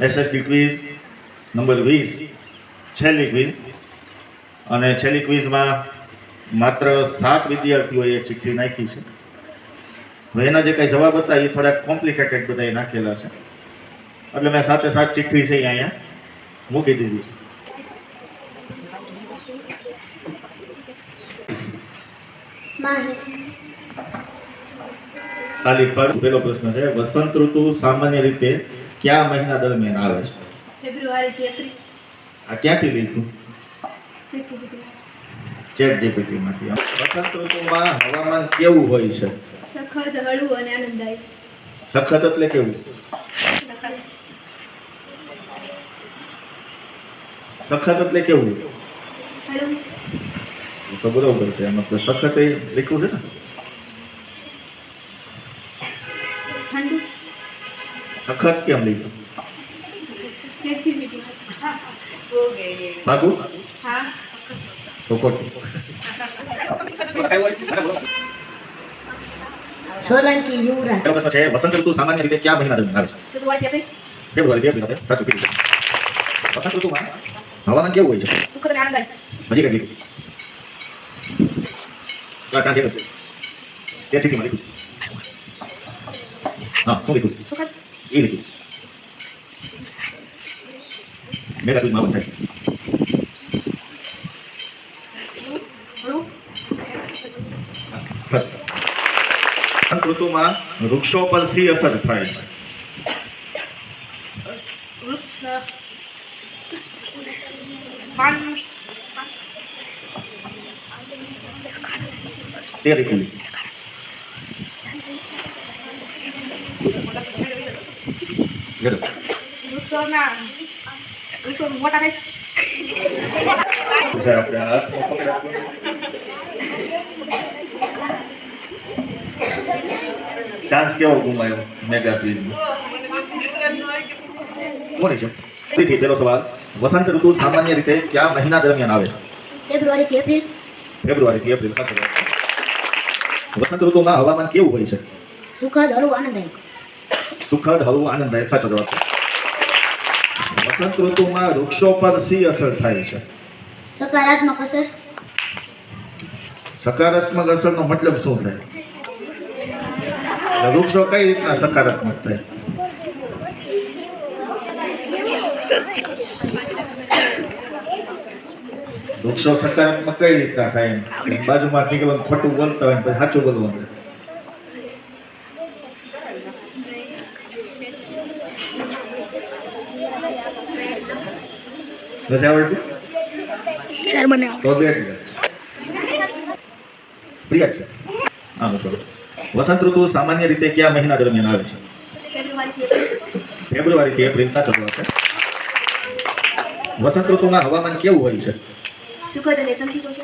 SST quiz number 20 છેલ્લી quiz અને છેલ્લી ક્વિઝમાં માત્ર 7 વિદ્યાર્થીઓએ ચિઠ્ઠી નાખી છે. હવે એના જે કંઈ જવાબ હતા એ થોડા કોમ્પ્લિકેટેડ બધાએ નાખેલા છે, એટલે મેં 7 ચિઠ્ઠી છે અહીંયા મૂકી દીધી છે. તાલીમ પર પહેલો પ્રશ્ન છે, વસંત ઋતુ સામાન્ય રીતે કયા મહિના દરમિયાન આવે છે? ફેબ્રુઆરી થી એપ્રિલ. આ ક્યાંથી લીધું? ચેટ જીપીટી માંથી. વસંત ઋતુમાં હવામાન કેવું હોય છે? સખત, હળવું અને આનંદદાયક. સખત એટલે કેવું? સખત એટલે કેવું? હળવું. તો બરોબર છે. મતલબ સખત એ લખ્યું છે ને. ઠંડુ. સખત કેમ લખ્યું? બાબુ હા. તો ખોટું. સોલંકી યુવરાજ. પહેલો પ્રશ્ન છે, વસંત ઋતુ સામાન્ય રીતે કયા મહિના દરમિયાન આવે છે? ફેબ્રુઆરી થી એપ્રિલ. ફેબ્રુઆરી થી એપ્રિલ. સાચું કીધું. વસંત ઋતુમાં હવામાન કેવું હોય છે? સુખદ અને આનંદદાયક. હજી કઈ લીધું? ત્યાં છે તે ચીઠીમાં લીધું. હા, શું લીધું? સુખદ. એ લીધું. મેગા ક્વિઝમાં આવું થાય. હળવું. વસંત ઋતુમાં વૃક્ષો પર શી અસર થાય છે? વૃક્ષ. પાન. તે લીધું. વૃક્ષોના વૃક્ષો મોટા થાય છે. ચાન્સ કેવો ગુમાયો મેગા ક્વિઝમાં? કોની છે? ફરીથી પહેલો સવાલ, વસંત ઋતુ સામાન્ય રીતે કયા મહિના દરમિયાન આવે છે? ફેબ્રુઆરી થી એપ્રિલ. ફેબ્રુઆરી થી એપ્રિલ. સાચો જવાબ. વસંત ઋતુમાં હવામાન કેવું હોય છે? સુખદ, હળવું, આનંદદાયક. સુખદ, હળવું, આનંદદાયક. સાચો જવાબ. વસંત ઋતુમાં વૃક્ષો પર શી અસર થાય છે? સકારાત્મક અસર. સકારાત્મક અસરનો મતલબ શું થાય? વૃક્ષો કઈ રીતના સકારાત્મક થાય? વૃક્ષો સકારાત્મક કઈ રીતના થાય? એમ બાજુમાં નીકળવાનું ખોટું બોલતા હોય ને સાચું બોલવાનું. નથી આવડતું? સર મને તો બેઠ ગયા. પ્રિયા છે. હા, બરોબર. વસંત ઋતુ સામાન્ય રીતે કયા મહિના દરમિયાન આવે છે? ફેબ્રુઆરી થી એપ્રિલ. ફેબ્રુઆરી થી એપ્રિલ. સાચો જવાબ છે. વસંત ઋતુમાં હવામાન કેવું હોય છે? સુખદ અને સમશીતોષ.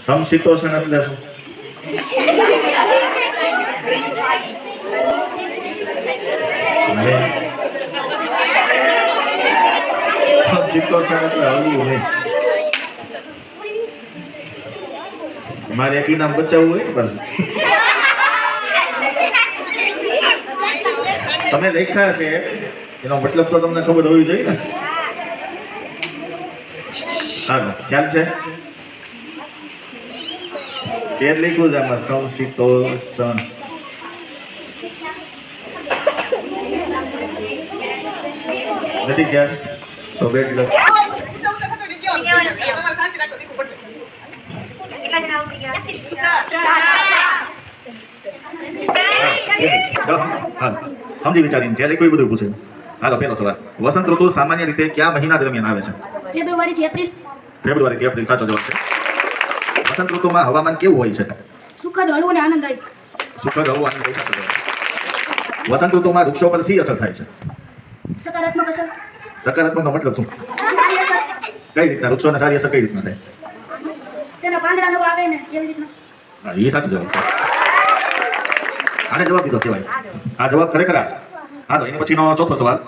સમશીતોષ્ણ એટલે શું? સમશીતોષ્ણ એટલે હળવું નહીં. મારે એક ઇનામ બચાવવું હોય ને પાછું. તમે લખ્યા છે એનો મતલબ તો તમને ખબર હોવી જોઈએ ને. હા, ખ્યાલ છે. તે લખ્યું છે આમાં સમશીતોષ્ણ. નથી ખ્યાલ તો બેટ લખ. સમજી વિચારીને જ્યારે કોઈ બધું પૂછે. હાલો, પહેલો સવાલ, વસંત ઋતુ સામાન્ય રીતે કયા મહિના દરમિયાન આવે છે? ફેબ્રુઆરી થી એપ્રિલ. ફેબ્રુઆરી થી એપ્રિલ. સાચો જવાબ છે. વસંત ઋતુમાં હવામાન કેવું હોય છે? સુખદ, હળવું અને આનંદદાયક. સુખદ, હળવું, આનંદદાયક. સાચો જવાબ. વસંત ઋતુમાં વૃક્ષો પર શી અસર થાય છે? સકારાત્મક અસર. સકારાત્મકનો મતલબ શું? સારી અસર. કઈ રીતના વૃક્ષોને સારી અસર કઈ રીતના થાય? તેના પાંદડા નવા આવે ને એવી રીતના. હા, એ સાચો જવાબ છે. આને જવાબ દીધો કહેવાય. આ જવાબ ખરેખર આ છે. હા, તો એની પછીનો ચોથો સવાલ,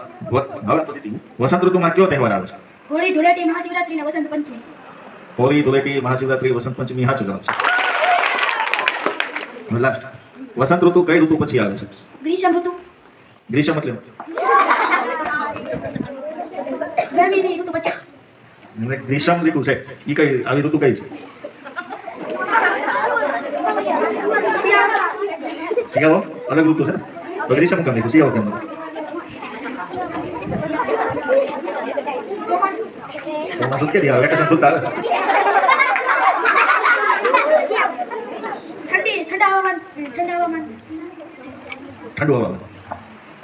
વસંત ઋતુમાં કયો તહેવાર આવે છે? હોળી, ધૂળેટી, મહાશિવરાત્રી ને વસંત પંચમી. હોળી, ધૂળેટી, મહાશિવરાત્રી, વસંત પંચમી. સાચો જવાબ છે. લાસ્ટ, વસંત ઋતુ કઈ ઋતુ પછી આવે છે? ગ્રીષ્મ ઋતુ. ગ્રીષ્મ એટલે ગરમીની ઋતુ પછી અને ગ્રીષ્મ ઋતુ છે એ કઈ આવી ઋતુ કઈ છે? શિયાળો શિયાળો અલગ ઋતુ છે ને? તો ગ્રીષ્મ કેમ લીધું, શિયાળો કેમ લીધું? ચોમાસું ચોમાસું ક્યાંથી આવે? વેકેશન ખુલતા આવે છે. ઠંડા હવામાન ઠંડુ હવામાન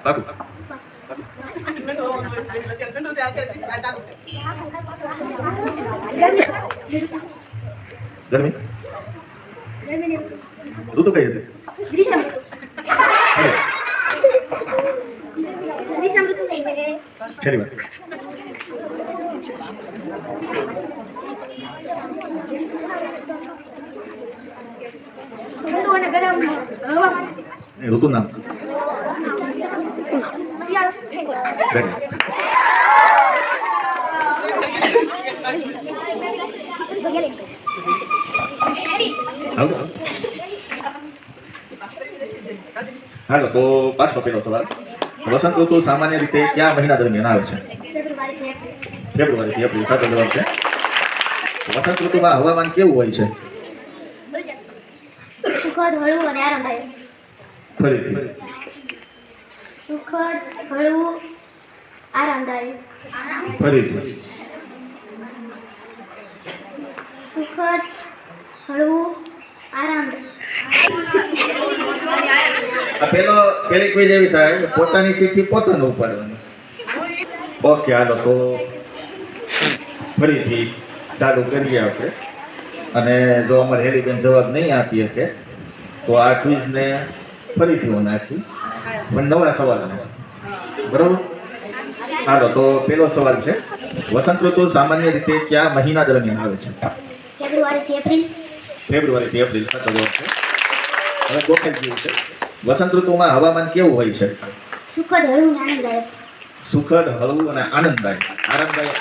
પાકું. ગરમી ગરમીની ઋતુ કઈ હતી? ગ્રીષ્મ અરે, ગ્રીષ્મ ઋતુ છેલ્લી વાત. ઠંડુ અને ગરમ હવામાન એ ઋતુ નામ શિયાળો ગરમી. આવજો. હાલો તો પાછો પેલો સવાલ. વસંત ઋતુ સામાન્ય રીતે કયા મહિના દરમિયાન આવે છે? ફેબ્રુઆરી ફેબ્રુઆરીથી એપ્રિલ. સાચો જવાબ છે. વસંત ઋતુમાં હવામાન કેવું હોય છે? સુખદ હળવું અને આરામદાયક ફરીથી. સુખદ હળવું આરામદાયક ફરીથી. સુખદ હળવું આરામદાયક આ પેલી ક્વિઝ એવી થાય પોતાની ચિઠ્ઠી પોતાનું ઉપાડવાનું. ઓકે હાલો તો ફરીથી ચાલુ કરીએ આપણે. અને જો અમારે હેલીબેન જવાબ નહીં આપી શકે તો આ ક્વિઝને ફરીથી હું નાખી પણ નવા સવાલ. બરોબર? હાલો તો પેલો સવાલ છે, વસંત ઋતુ સામાન્ય રીતે કયા મહિના દરમિયાન આવે છે? ફેબ્રુઆરીથી એપ્રિલ ફેબ્રુઆરીથી એપ્રિલ. સાચો જવાબ છે. હવે ગોખેલ જેવું છે, વસંત ઋતુમાં હવામાન કેવું હોય છે? સુખદ હળવું અને આનંદદાયક સુખદ, હળવું અને આનંદદાયક. આનંદદાયક.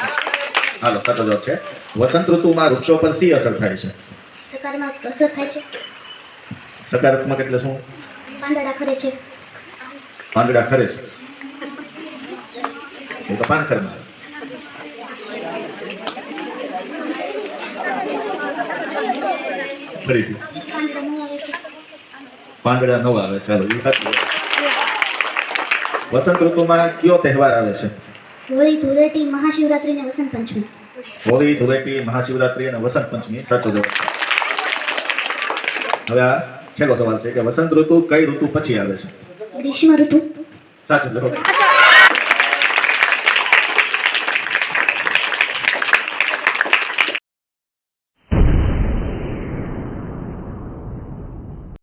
હાલો સાચો જવાબ છે. વસંત ઋતુમાં વૃક્ષો પર શી અસર થાય છે? સકારાત્મક અસર થાય છે સકારાત્મક એટલે શું? પાંદડા ખરે છે પાંદડા ખરે છે. એ તો પાનખરમાં આવે. ફરીથી પાંદડા ન આવે છે પાંદડા નવા આવે છે. ચાલો એ સાચું. વસંત ઋતુમાં કયો તહેવાર આવે છે? હોળી ધૂળેટી મહાશિવરાત્રી અને વસંત પંચમી હોળી, ધૂળેટી, મહાશિવરાત્રી અને વસંત પંચમી. સાચો જવાબ છે. હવે આ છેલ્લો સવાલ છે કે વસંત ઋતુ કઈ ઋતુ પછી આવે છે? ગ્રીષ્મ ઋતુ સાચો જવાબ.